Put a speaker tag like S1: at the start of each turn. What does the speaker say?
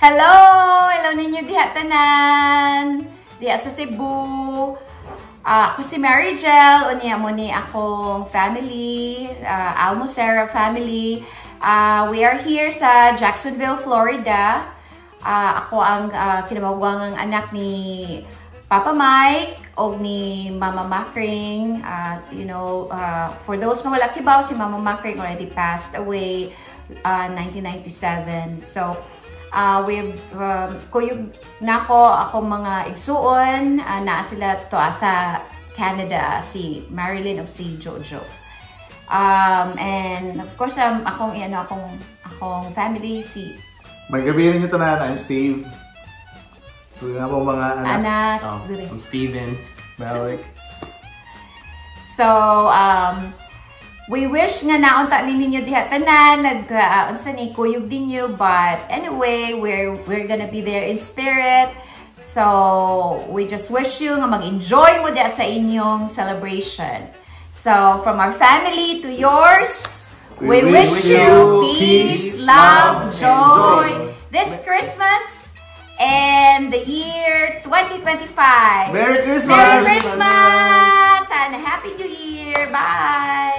S1: Hello! Hello ninyo diha tanan. Diha sa Cebu. Ako si Mary Jel. Unya mo ni akong family. Almosera family. We are here sa Jacksonville, Florida. Ako ang kinamawang anak ni Papa Mike o ni Mama Makring. For those na wala kibaw, si Mama Makring already passed away 1997. So, kuyog nako akong mga igsuon, naa sila to sa Canada, si Marilyn o si Jojo. And of course, akong family, si
S2: Maggabi rin yung tanan, I'm Steve. Ito nga po mga anak.
S3: I'm Steven. Malik.
S1: So, we wish nga naunta ninyo diha tanan, unsa ni kuyog ninyo, but anyway, we're gonna be there in spirit. So, we just wish you nga mag-enjoy mo diha sa inyong celebration. So, from our family to yours, we wish you peace, love, joy this Christmas and the year 2025.
S2: Merry Christmas!
S1: Merry Christmas! And Happy New Year! Bye!